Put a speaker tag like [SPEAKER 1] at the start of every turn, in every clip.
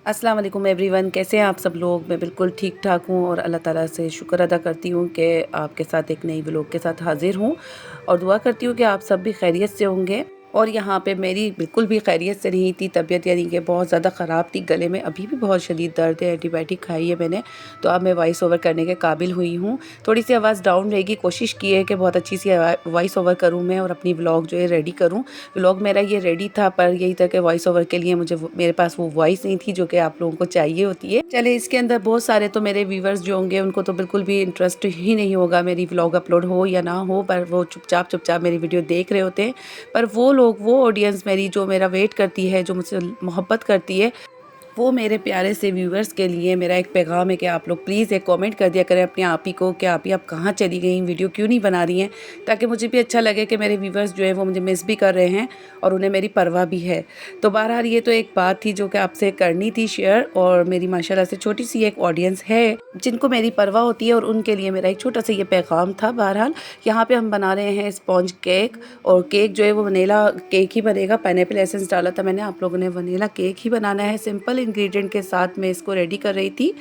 [SPEAKER 1] अस्सलाम वालेकुम एवरीवन, कैसे हैं आप सब लोग। मैं बिल्कुल ठीक ठाक हूँ और अल्लाह ताला से शुक्र अदा करती हूँ कि आपके साथ एक नई व्लॉग के साथ हाज़िर हूँ और दुआ करती हूँ कि आप सब भी खैरियत से होंगे। और यहाँ पे मेरी बिल्कुल भी खैरियत से नहीं थी तबीयत, यानी कि बहुत ज़्यादा ख़राब थी। गले में अभी भी बहुत शदीद दर्द है, एंटीबायोटिक खाई है मैंने, तो अब मैं वॉइस ओवर करने के काबिल हुई हूँ। थोड़ी सी आवाज़ डाउन रहेगी, कोशिश की है कि बहुत अच्छी सी वॉइस ओवर करूँ मैं और अपनी व्लॉग जो है रेडी करूँ। व्लॉग मेरा ये रेडी था, पर यही था कि वॉइस ओवर के लिए मेरे पास वो वॉइस नहीं थी जो कि आप लोगों को चाहिए होती है। चले, इसके अंदर बहुत सारे तो मेरे व्यूवर्स जो होंगे उनको तो बिल्कुल भी इंटरेस्ट ही नहीं होगा मेरी व्लॉग अपलोड हो या ना हो, पर वो चुपचाप मेरी वीडियो देख रहे होते हैं। पर वो लोग, वो ऑडियंस मेरी जो मेरा वेट करती है, जो मुझसे मोहब्बत करती है, वो मेरे प्यारे से व्यूवर्स के लिए मेरा एक पैगाम है कि आप लोग प्लीज़ एक कमेंट कर दिया करें अपने आप ही को कि आप ही आप कहाँ चली गई, वीडियो क्यों नहीं बना रही हैं, ताकि मुझे भी अच्छा लगे कि मेरे व्यूवर्स जो है वो मुझे मिस भी कर रहे हैं और उन्हें मेरी परवाह भी है। तो बहरहाल ये तो एक बात थी जो कि आपसे करनी थी शेयर, और मेरी माशाल्लाह से छोटी सी एक ऑडियंस है जिनको मेरी परवाह होती है और उनके लिए मेरा एक छोटा सा ये पैगाम था। बहरहाल यहाँ पे हम बना रहे हैं स्पॉन्ज केक, और केक जो है वो वनीला केक ही बनेगा। पाइनएप्पल एसेंस डाला था मैंने, आप लोगों ने वनीला केक ही बनाना है। सिंपल इंग्रेडिएंट के साथ मैं इसको रेडी कर रही थी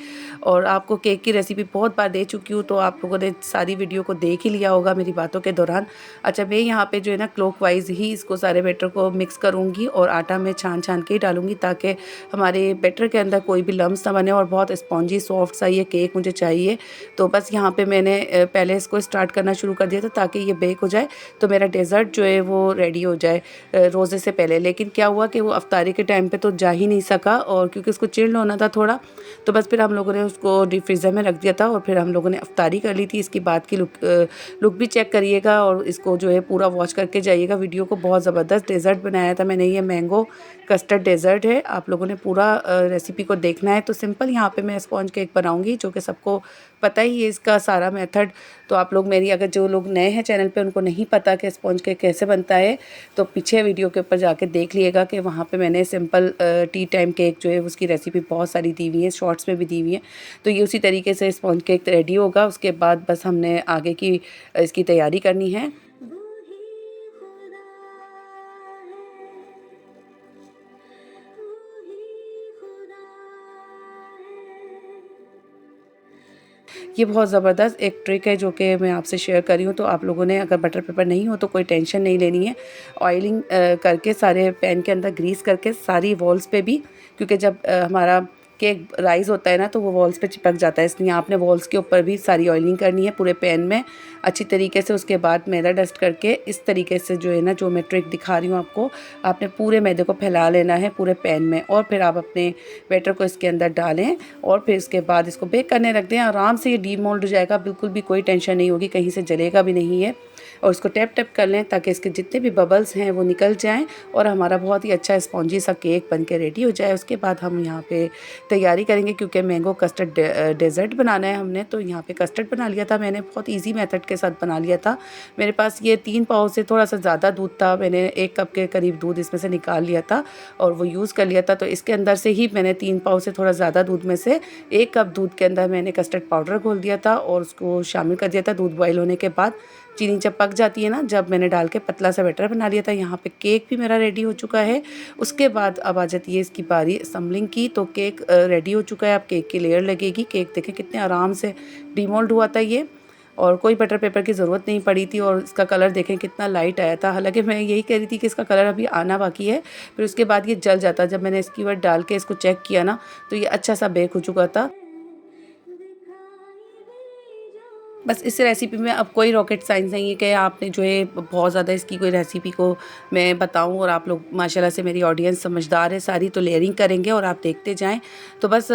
[SPEAKER 1] और आपको केक की रेसिपी बहुत बार दे चुकी हूँ, तो आप लोगों ने सारी वीडियो को देख ही लिया होगा मेरी बातों के दौरान। अच्छा, मैं यहाँ पे जो है ना क्लॉकवाइज ही इसको सारे बैटर को मिक्स करूँगी और आटा में छान के ही डालूँगी ताकि हमारे बैटर के अंदर कोई भी लम्स ना बने, और बहुत स्पॉन्जी सॉफ्ट सा ये केक मुझे चाहिए। तो बस यहाँ पे मैंने पहले इसको स्टार्ट करना शुरू कर दिया था ताकि ये बेक हो जाए, तो मेरा डेज़र्ट जो है वो रेडी हो जाए रोज़े से पहले। लेकिन क्या हुआ कि वो अफ्तारी के टाइम पे तो जा ही नहीं सका, और क्योंकि उसको चिल्ड होना था थोड़ा, तो बस फिर हम लोगों ने उसको डीप फ्रीज़र में रख दिया था और फिर हम लोगों ने अफ्तारी कर ली थी। इसकी बाद की लुक भी चेक करिएगा और इसको जो है पूरा वॉच करके जाइएगा वीडियो को। बहुत ज़बरदस्त डेज़र्ट बनाया था मैंने, ये मैंगो कस्टर्ड डेज़र्ट है। आप लोगों ने पूरा रेसिपी को देखना है। तो सिंपल यहाँ पे मैं स्पॉन्ज केक बनाऊँगी, जो कि सबको पता ही है इसका सारा मेथड। तो आप लोग मेरी, अगर जो लोग नए हैं चैनल पे उनको नहीं पता कि स्पॉन्ज केक कैसे बनता है, तो पीछे वीडियो के ऊपर जाके देख लिएगा कि वहाँ पे मैंने सिंपल टी टाइम केक जो है उसकी रेसिपी बहुत सारी दी हुई है, शॉर्ट्स में भी दी हुई है। तो ये उसी तरीके से स्पॉन्ज केक रेडी होगा। उसके बाद बस हमने आगे की इसकी तैयारी करनी है। ये बहुत ज़बरदस्त एक ट्रिक है जो कि मैं आपसे शेयर कर रही हूँ। तो आप लोगों ने, अगर बटर पेपर नहीं हो तो कोई टेंशन नहीं लेनी है। ऑयलिंग करके सारे पैन के अंदर ग्रीस करके सारी वॉल्स पे भी, क्योंकि जब हमारा केक राइज़ होता है ना तो वो वॉल्स पे चिपक जाता है, इसलिए आपने वॉल्स के ऊपर भी सारी ऑयलिंग करनी है पूरे पैन में अच्छी तरीके से। उसके बाद मैदा डस्ट करके इस तरीके से जो है ना, जो मैं ट्रिक दिखा रही हूँ आपको, आपने पूरे मैदे को फैला लेना है पूरे पैन में, और फिर आप अपने बैटर को इसके अंदर डालें और फिर इसके बाद इसको बेक करने रख दें। आराम से ये डीमोल्ड हो जाएगा, बिल्कुल भी कोई टेंशन नहीं होगी, कहीं से जलेगा भी नहीं है। और इसको टैप टैप कर लें ताकि इसके जितने भी बबल्स हैं वो निकल जाएं और हमारा बहुत ही अच्छा स्पॉन्जी सा केक बन के रेडी हो जाए। उसके बाद हम यहाँ पे तैयारी करेंगे, क्योंकि मैंगो कस्टर्ड डेज़र्ट बनाना है हमने। तो यहाँ पे कस्टर्ड बना लिया था मैंने, बहुत ईजी मेथड के साथ बना लिया था। मेरे पास ये 3 पाव से थोड़ा सा ज़्यादा दूध था, मैंने 1 कप के करीब दूध इसमें से निकाल लिया था और वो यूज़ कर लिया था। तो इसके अंदर से ही मैंने 3 पाव से थोड़ा ज़्यादा दूध में से 1 कप दूध के अंदर मैंने कस्टर्ड पाउडर घोल दिया था और उसको शामिल कर दिया था। दूध बॉयल होने के बाद चीनी जब पक जाती है ना, जब मैंने डाल के पतला सा बैटर बना लिया था। यहाँ पे केक भी मेरा रेडी हो चुका है। उसके बाद अब आ जाती है इसकी बारी असम्बलिंग की। तो केक रेडी हो चुका है, अब केक की लेयर लगेगी। केक देखें कितने आराम से डीमोल्ड हुआ था ये, और कोई बटर पेपर की ज़रूरत नहीं पड़ी थी। और इसका कलर देखें कितना लाइट आया था, हालांकि मैं यही कह रही थी कि इसका कलर अभी आना बाकी है, फिर उसके बाद ये जल जाता। जब मैंने इसकी ऊपर डाल के इसको चेक किया ना, तो ये अच्छा सा बेक हो चुका था। बस इस रेसिपी में अब कोई रॉकेट साइंस नहीं है कि आपने जो है बहुत ज़्यादा इसकी कोई रेसिपी को मैं बताऊं, और आप लोग माशाल्लाह से मेरी ऑडियंस समझदार है सारी, तो लेयरिंग करेंगे और आप देखते जाएं। तो बस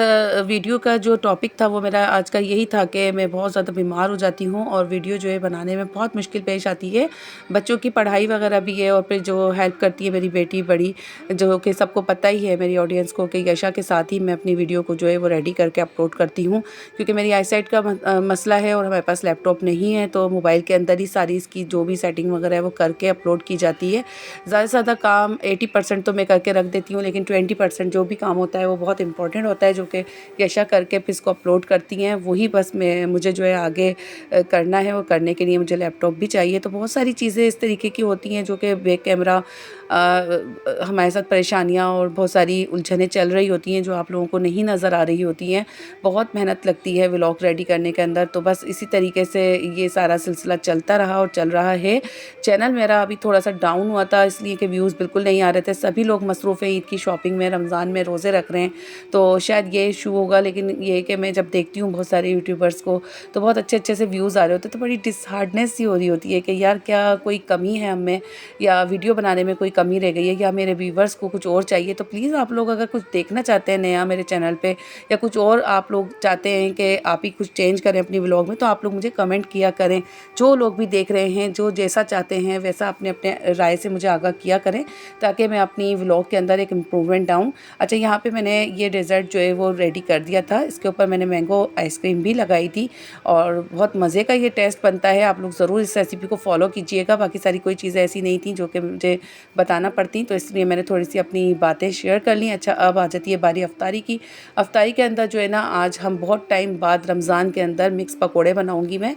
[SPEAKER 1] वीडियो का जो टॉपिक था वो मेरा आज का यही था कि मैं बहुत ज़्यादा बीमार हो जाती हूँ और वीडियो जो है बनाने में बहुत मुश्किल पेश आती है। बच्चों की पढ़ाई वगैरह भी है, और फिर जो हेल्प करती है मेरी बेटी बड़ी, जो कि सबको पता ही है मेरी ऑडियंस को कि यशा के साथ ही मैं अपनी वीडियो को जो है वो रेडी करके अपलोड करती हूँ, क्योंकि मेरी आईसाइट का मसला है और हमारे पास पास लैपटॉप नहीं है तो मोबाइल के अंदर ही सारी इसकी जो भी सेटिंग वगैरह है वो करके अपलोड की जाती है। ज़्यादा से ज़्यादा काम 80% तो मैं करके रख देती हूँ, लेकिन 20% जो भी काम होता है वो बहुत इंपॉर्टेंट होता है, जो कि यशा करके फिर इसको अपलोड करती हैं। वही बस मुझे जो है आगे करना है, वो करने के लिए मुझे लैपटॉप भी चाहिए। तो बहुत सारी चीज़ें इस तरीके की होती हैं जो कि बैक कैमरा हमारे साथ परेशानियाँ और बहुत सारी उलझनें चल रही होती हैं जो आप लोगों को नहीं नज़र आ रही होती हैं। बहुत मेहनत लगती है व्लॉग रेडी करने के अंदर। तो बस इसी तरीके से ये सारा सिलसिला चलता रहा और चल रहा है। चैनल मेरा अभी थोड़ा-सा डाउन हुआ था इसलिए कि व्यूज़ बिल्कुल नहीं आ रहे थे। सभी लोग मसरूफ़ हैं ईद की शॉपिंग में, रमज़ान में रोज़े रख रहे हैं, तो शायद ये इशू होगा। लेकिन ये है कि मैं जब देखती हूँ बहुत सारे यूट्यूबर्स को तो बहुत अच्छे-अच्छे से व्यूज़ आ रहे होते हैं, तो बड़ी डिसहार्डनेस सी हो रही होती है कि यार क्या कोई कमी है हम में, या वीडियो बनाने में कोई कमी रह गई है, या मेरे व्यूवर्स को कुछ और चाहिए। तो प्लीज़ आप लोग अगर कुछ देखना चाहते हैं नया मेरे चैनल पे, या कुछ और आप लोग चाहते हैं कि आप ही कुछ चेंज करें अपनी व्लॉग में, तो आप लोग मुझे कमेंट किया करें। जो लोग भी देख रहे हैं जो जैसा चाहते हैं वैसा अपने अपने राय से मुझे आगाह किया करें, ताकि मैं अपनी व्लॉग के अंदर एक इम्प्रूवमेंट आऊँ। अच्छा, यहाँ पे मैंने ये डेज़र्ट जो है वो रेडी कर दिया था। इसके ऊपर मैंने मैंगो आइसक्रीम भी लगाई थी और बहुत मज़े का ये टेस्ट बनता है। आप लोग ज़रूर इस रेसिपी को फॉलो कीजिएगा। बाकी सारी कोई चीज़ें ऐसी नहीं थी जो कि मुझे बताना पड़ती, तो इसलिए मैंने थोड़ी सी अपनी बातें शेयर कर ली। अच्छा, अब आ जाती है बारी अफ्तारी की। अफ्तारी के अंदर जो है ना, आज हम बहुत टाइम बाद रमज़ान के अंदर मिक्स पकोड़े बनाऊंगी मैं।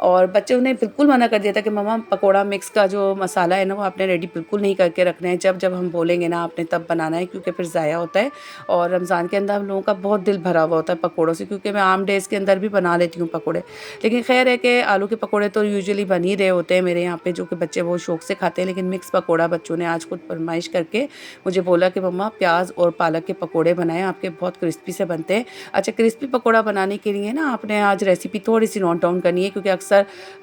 [SPEAKER 1] और बच्चों ने बिल्कुल मना कर दिया था कि मम्मा पकोड़ा मिक्स का जो मसाला है ना वो आपने रेडी बिल्कुल नहीं करके रखना है, जब जब हम बोलेंगे ना आपने तब बनाना है, क्योंकि फिर ज़ाया होता है। और रमज़ान के अंदर हम लोगों का बहुत दिल भरा हुआ होता है पकोड़ों से, क्योंकि मैं आम डेज़ के अंदर भी बना लेती हूँ पकोड़े। लेकिन खैर है कि आलू के पकोड़े तो यूजुअली बन ही रहे होते हैं मेरे यहाँ पे, जो कि बच्चे बहुत शौक से खाते हैं। लेकिन मिक्स पकोड़ा बच्चों ने आज खुद फरमाइश करके मुझे बोला कि मम्मा प्याज और पालक के पकोड़े बनाएं, आपके बहुत क्रिस्पी से बनते हैं। अच्छा, क्रिस्पी पकोड़ा बनाने के लिए ना आपने आज रेसिपी थोड़ी सी नोट डाउन करनी है, क्योंकि अक्सर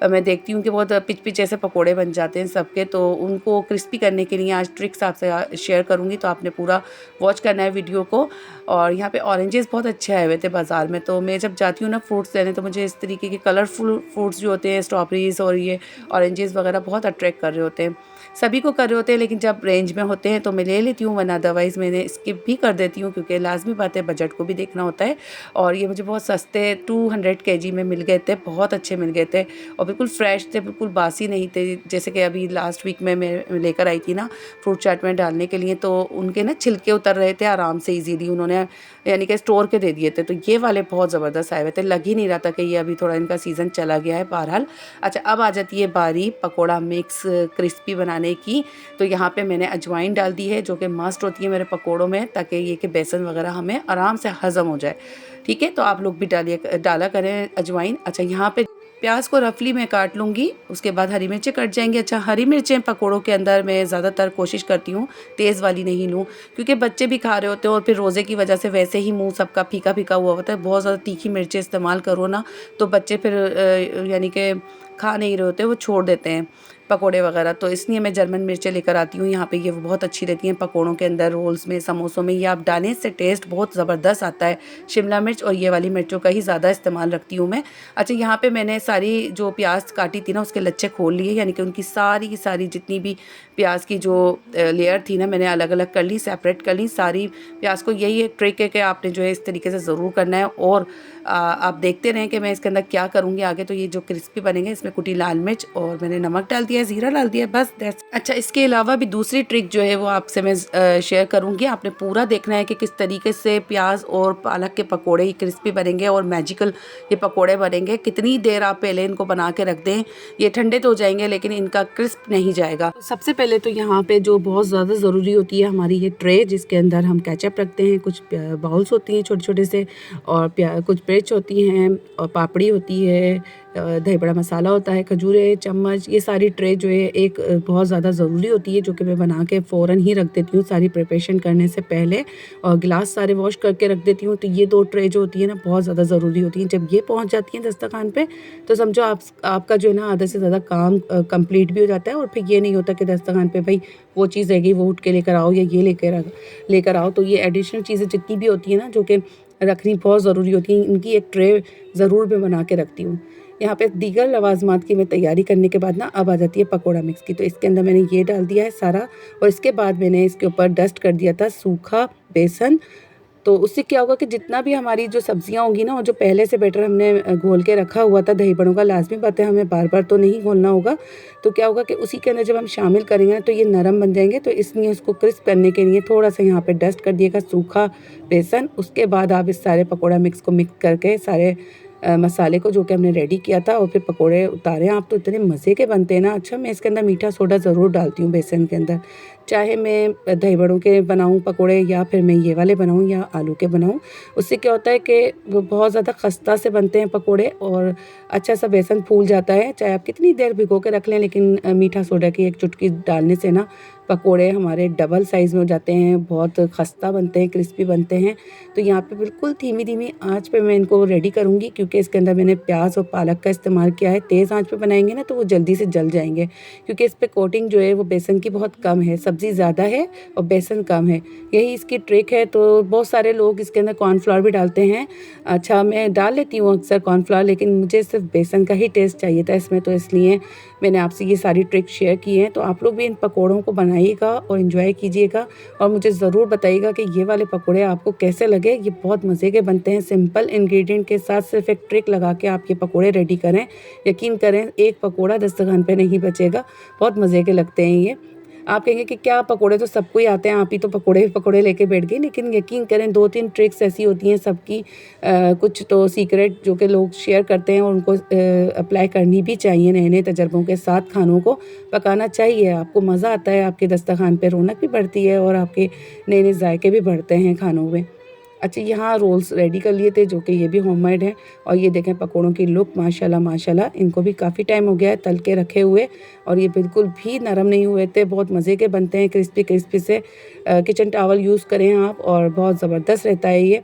[SPEAKER 1] मैं देखती हूँ कि बहुत पिच-पिच ऐसे पकोड़े बन जाते हैं सबके। तो उनको क्रिस्पी करने के लिए आज ट्रिक्स आपसे शेयर करूँगी, तो आपने पूरा वॉच करना है वीडियो को। और यहाँ पे ऑरेंजेस बहुत अच्छे आए हुए थे बाज़ार में, तो मैं जब जाती हूँ ना फ्रूट्स लेने, तो मुझे इस तरीके के कलरफुल फ्रूट्स जो होते हैं, स्ट्रॉबेरीज़ और ये ऑरेंजेस वगैरह बहुत अट्रैक्ट कर रहे होते हैं। सभी को कर रहे होते हैं, लेकिन जब रेंज में होते हैं तो मैं ले लेती हूँ, वरना अदरवाइज़ मैंने स्किप भी कर देती हूँ, क्योंकि लाज़मी बात है बजट को भी देखना होता है। और ये मुझे बहुत सस्ते 200 केजी में मिल गए थे, बहुत अच्छे मिल गए थे और बिल्कुल फ्रेश थे, बिल्कुल बासी नहीं थे। जैसे कि अभी लास्ट वीक में मैं लेकर आई थी ना फ्रूट चाट में डालने के लिए, तो उनके ना छिलके उतर रहे थे आराम से ईज़िली, उन्होंने यानी कि स्टोर के दे दिए थे। तो ये वाले बहुत ज़बरदस्त आए हुए थे, लग ही नहीं रहा था कि ये अभी थोड़ा इनका सीज़न चला गया है बहरहाल। अच्छा, अब आ जाती है बारी पकोड़ा मिक्स क्रिस्पी बनाने की। तो यहाँ पे मैंने अजवाइन डाल दी है, जो कि मस्ट होती है मेरे पकोड़ों में, ताकि ये कि बेसन वगैरह हमें आराम से हज़म हो जाए। ठीक है, तो आप लोग भी डाला करें अजवाइन। अच्छा, यहाँ पे प्याज को रफली मैं काट लूँगी, उसके बाद हरी मिर्चें कट जाएंगी। अच्छा, हरी मिर्चें पकोड़ों के अंदर मैं ज़्यादातर कोशिश करती हूँ तेज़ वाली नहीं लूँ, क्योंकि बच्चे भी खा रहे होते हैं और फिर रोज़े की वजह से वैसे ही मुंह सबका फीका फीका हुआ होता है। बहुत ज़्यादा तीखी मिर्चें इस्तेमाल करो ना तो बच्चे फिर यानी कि खा नहीं रहे होते, वो छोड़ देते हैं पकोड़े वगैरह। तो इसलिए मैं जर्मन मिर्चें लेकर आती हूँ यहाँ पे, ये बहुत अच्छी रहती हैं पकोड़ों के अंदर, रोल्स में, समोसों में। ये आप डालें, इससे टेस्ट बहुत ज़बरदस्त आता है। शिमला मिर्च और ये वाली मिर्चों का ही ज़्यादा इस्तेमाल रखती हूँ मैं। अच्छा, यहाँ पे मैंने सारी जो प्याज काटी थी ना उसके लच्छे खोल लिए, यानी कि उनकी सारी की सारी जितनी भी प्याज की जो लेयर थी ना मैंने अलग अलग कर ली, सेपरेट कर ली सारी प्याज को। यही एक ट्रिक है कि आपने जो है इस तरीके से ज़रूर करना है। और आप देखते रहें कि मैं इसके अंदर क्या करूँगी आगे। तो ये जो क्रिस्पी बनेंगे इसमें कुटी लाल मिर्च और मैंने नमक डाल दिया, ज़ीरा डाल दिया, बस दैट्स। अच्छा, इसके अलावा भी दूसरी ट्रिक जो है वो आपसे मैं शेयर करूँगी। आपने पूरा देखना है कि किस तरीके से प्याज और पालक के पकोड़े ही क्रिस्पी बनेंगे और मैजिकल ये पकोड़े बनेंगे। कितनी देर आप पहले इनको बना के रख दें, ये ठंडे तो हो जाएंगे लेकिन इनका क्रिस्प नहीं जाएगा। तो सबसे पहले तो यहाँ पे जो बहुत ज़्यादा ज़रूरी होती है हमारी ये ट्रे, जिसके अंदर हम केचप रखते हैं, कुछ बाउल्स होती हैं छोटे छोटे से, और कुछ ब्रेड्स होती हैं, और पापड़ी होती है, दही बड़ा मसाला होता है, खजूरें, चम्मच, ये सारी ट्रे जो है एक बहुत ज़्यादा ज़रूरी होती है, जो कि मैं बना के फ़ौरन ही रख देती हूँ सारी प्रिपरेशन करने से पहले। और गिलास सारे वॉश करके रख देती हूँ। तो ये 2 ट्रे जो होती है ना बहुत ज़्यादा ज़रूरी होती हैं। जब ये पहुँच जाती हैं दस्तरखान पे तो समझो आपका जो है ना आधे से ज़्यादा काम कंप्लीट भी हो जाता है। और फिर ये नहीं होता कि दस्तरखान पे भाई वो चीज़ रह गई वो उठ के लेकर आओ, या ये लेकर आओ। तो ये एडिशनल चीज़ें जितनी भी होती हैं ना जो कि रखनी बहुत ज़रूरी होती हैं, इनकी एक ट्रे ज़रूर मैं बना के रखती हूँ। यहाँ पे दीगर लवाज़मात की मैं तैयारी करने के बाद ना अब आ जाती है पकोड़ा मिक्स की। तो इसके अंदर मैंने ये डाल दिया है सारा, और इसके बाद मैंने इसके ऊपर डस्ट कर दिया था सूखा बेसन। तो उससे क्या होगा कि जितना भी हमारी जो सब्जियां होंगी ना, और जो पहले से बैटर हमने घोल के रखा हुआ था दही बड़ों का, लाजमी बात है हमें बार बार तो नहीं घोलना होगा। तो क्या होगा कि उसी के अंदर जब हम शामिल करेंगे ना तो ये नरम बन जाएंगे। तो इसलिए उसको क्रिस्प करने के लिए थोड़ा सा यहाँ पे डस्ट कर दिएगा सूखा बेसन। उसके बाद आप इस सारे पकौड़ा मिक्स को मिक्स करके सारे मसाले को जो कि हमने रेडी किया था, और फिर पकोड़े उतारे आप, तो इतने मज़े के बनते हैं ना। अच्छा, मैं इसके अंदर मीठा सोडा ज़रूर डालती हूँ बेसन के अंदर, चाहे मैं दही बड़ों के बनाऊँ पकोड़े या फिर मैं ये वाले बनाऊँ या आलू के बनाऊँ। उससे क्या होता है कि वो बहुत ज़्यादा खस्ता से बनते हैं पकोड़े, और अच्छा सा बेसन फूल जाता है। चाहे आप कितनी देर भिगो के रख लें, लेकिन मीठा सोडा की एक चुटकी डालने से ना पकोड़े हमारे डबल साइज़ में हो जाते हैं, बहुत खस्ता बनते हैं, क्रिस्पी बनते हैं। तो यहाँ पे बिल्कुल धीमी धीमी आंच पे मैं इनको रेडी करूँगी, क्योंकि इसके अंदर मैंने प्याज और पालक का इस्तेमाल किया है। तेज़ आंच पे बनाएंगे ना तो वो जल्दी से जल जाएंगे, क्योंकि इस पे कोटिंग जो है वो बेसन की बहुत कम है, सब्ज़ी ज़्यादा है और बेसन कम है। यही इसकी ट्रिक है। तो बहुत सारे लोग इसके अंदर कॉर्नफ्लावर भी डालते हैं। अच्छा, मैं डाल लेती हूँ अक्सर कॉर्नफ्लावर, लेकिन मुझे सिर्फ बेसन का ही टेस्ट चाहिए था इसमें, तो इसलिए मैंने आपसे ये सारी ट्रिक शेयर की हैं। तो आप लोग भी इन पकौड़ों को बनाइएगा और इन्जॉय कीजिएगा, और मुझे ज़रूर बताइएगा कि ये वाले पकौड़े आपको कैसे लगे। ये बहुत मज़े के बनते हैं, सिंपल इंग्रेडिएंट के साथ सिर्फ एक ट्रिक लगा के आप ये पकौड़े रेडी करें। यकीन करें, एक पकौड़ा दस्तरखान पे नहीं बचेगा, बहुत मज़े के लगते हैं ये। आप कहेंगे कि क्या पकोड़े तो सबको ही आते हैं, आप ही तो पकोड़े पकोड़े लेके बैठ गई, लेकिन यकीन करें 2-3 ट्रिक्स ऐसी होती हैं सबकी, कुछ तो सीक्रेट जो कि लोग शेयर करते हैं, और उनको अप्लाई करनी भी चाहिए। नए नए तजर्बों के साथ खानों को पकाना चाहिए। आपको मज़ा आता है, आपके दस्तरखान पे रौनक भी बढ़ती है, और आपके नए नए जायके भी बढ़ते हैं खानों में। अच्छा, यहाँ रोल्स रेडी कर लिए थे जो कि ये भी होममेड हैं, और ये देखें पकोड़ों की लुक, माशाल्लाह माशाल्लाह। इनको भी काफ़ी टाइम हो गया है तल के रखे हुए, और ये बिल्कुल भी नरम नहीं हुए थे, बहुत मज़े के बनते हैं, क्रिस्पी क्रिस्पी से। किचन टॉवल यूज़ करें आप, और बहुत ज़बरदस्त रहता है ये।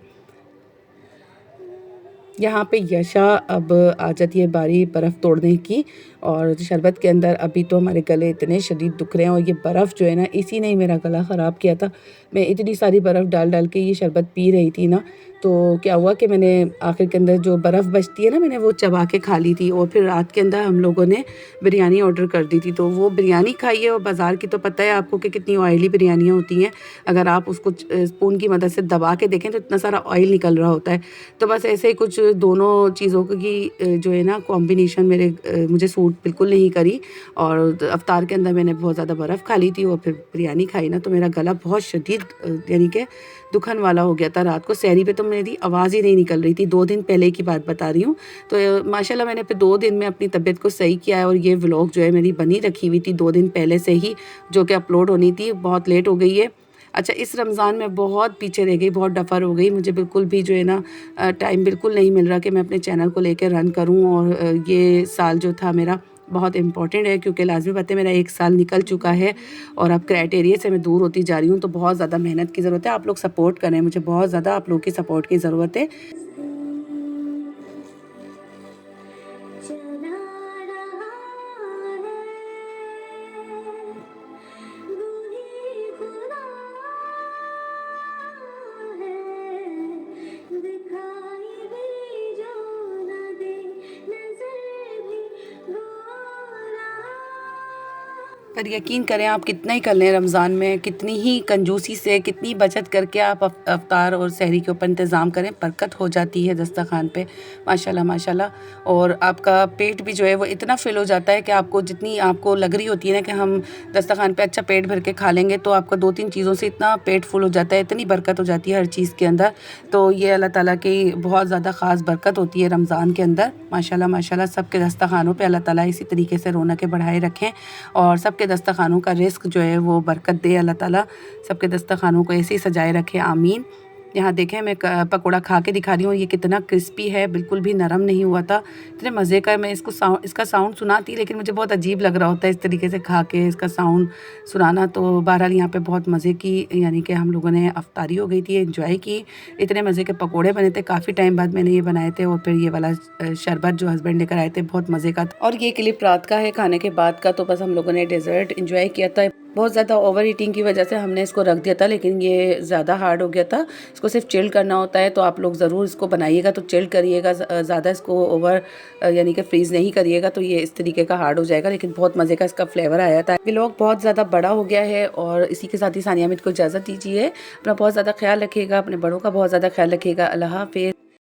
[SPEAKER 1] यहाँ पे यशा अब आ जाती है बारी बर्फ़ तोड़ने की, और शरबत के अंदर अभी तो हमारे गले इतने शदीद दुख रहे हैं, और ये बर्फ़ जो है ना, इसी ने ही मेरा गला ख़राब किया था। मैं इतनी सारी बर्फ़ डाल डाल के ये शरबत पी रही थी ना, तो क्या हुआ कि मैंने आखिर के अंदर जो बर्फ़ बचती है ना, मैंने वो चबा के खा ली थी। और फिर रात के अंदर हम लोगों ने बिरयानी ऑर्डर कर दी थी, तो वो बिरयानी खाई है। और बाज़ार की तो पता है आपको कि कितनी ऑयली बिरयानियाँ होती हैं, अगर आप उसको स्पून की मदद से दबा के देखें तो इतना सारा ऑयल निकल रहा होता है। तो बस ऐसे ही कुछ दोनों चीज़ों की जो है ना कॉम्बिनेशन मुझे सूट बिल्कुल नहीं करी, और अफ्तार के अंदर मैंने बहुत ज़्यादा बर्फ़ खा ली थी, और फिर बिरयानी खाई ना, तो मेरा गला बहुत शदीद यानी कि दुखन वाला हो गया था। रात को सहरी पे तो मेरी आवाज़ ही नहीं निकल रही थी, 2 दिन पहले की बात बता रही हूँ। तो माशाल्लाह मैंने फिर 2 दिन में अपनी तबीयत को सही किया है, और ये व्लॉग जो है मेरी बनी रखी हुई थी 2 दिन पहले से ही, जो कि अपलोड होनी थी, बहुत लेट हो गई है। अच्छा, इस रमज़ान में बहुत पीछे रह गई, बहुत डफ़र हो गई, मुझे बिल्कुल भी जो है ना टाइम बिल्कुल नहीं मिल रहा कि मैं अपने चैनल को लेकर रन करूं। और ये साल जो था मेरा बहुत इम्पॉर्टेंट है, क्योंकि लाजमी बात है मेरा 1 साल निकल चुका है, और अब क्राइटेरिया से मैं दूर होती जा रही हूँ। तो बहुत ज़्यादा मेहनत की ज़रूरत है, आप लोग सपोर्ट करें, मुझे बहुत ज़्यादा आप लोग की सपोर्ट की ज़रूरत है। पर यकीन करें, आप कितना ही कर लें रमज़ान में, कितनी ही कंजूसी से, कितनी बचत करके आप अफ्तार और सहरी के ऊपर इंतज़ाम करें, बरकत हो जाती है दस्तरखान पे, माशाल्लाह माशाल्लाह। और आपका पेट भी जो है वो इतना फिल हो जाता है कि आपको जितनी आपको लग रही होती है ना कि हम दस्तरखान पे अच्छा पेट भर के खा लेंगे, तो आपका 2-3 चीज़ों से इतना पेट फुल हो जाता है, इतनी बरकत हो जाती है हर चीज़ के अंदर। तो ये अल्लाह ताला की बहुत ज़्यादा ख़ास बरकत होती है रमज़ान के अंदर, माशाल्लाह माशाल्लाह। सबके दस्तरखानों पे अल्लाह ताला इसी तरीके से रौनकें बढ़ाए रखें, और सबके दस्तरखानों का रिस्क जो है वो बरकत दे अल्लाह ताला, सबके दस्तरखानों को ऐसे ही सजाए रखे, आमीन। यहाँ देखें मैं पकोड़ा खा के दिखा रही हूँ, ये कितना क्रिस्पी है, बिल्कुल भी नरम नहीं हुआ था, इतने मज़े का। मैं इसका साउंड सुनाती, लेकिन मुझे बहुत अजीब लग रहा होता है इस तरीके से खा के इसका साउंड सुनाना। तो बहरहाल यहाँ पे बहुत मज़े की यानी कि हम लोगों ने अफ्तारी हो गई थी, एंजॉय की, इतने मज़े के पकोड़े बने थे, काफ़ी टाइम बाद मैंने ये बनाए थे। और फिर ये वाला शरबत जो हस्बैंड लेकर आए थे, बहुत मज़े का था। और ये क्लिप रात का है खाने के बाद का, तो बस हम लोगों ने डेजर्ट इंजॉय किया था। बहुत ज़्यादा ओवर हीटिंग की वजह से हमने इसको रख दिया था, लेकिन ये ज़्यादा हार्ड हो गया था। इसको सिर्फ चिल्ड करना होता है, तो आप लोग ज़रूर इसको बनाइएगा तो चिल्ड करिएगा, ज़्यादा इसको ओवर यानी कि फ्रीज़ नहीं करिएगा, तो ये इस तरीके का हार्ड हो जाएगा। लेकिन बहुत मज़े का इसका फ्लेवर आया था। व्लॉग बहुत ज़्यादा बड़ा हो गया है और इसी के साथ ही सानिया मिर्ज़ा को इजाज़त दीजिए। अपना बहुत ज़्यादा ख्याल रखिएगा, अपने बड़ों का बहुत ज़्यादा ख्याल रखिएगा। अल्लाह हाफ़िज़।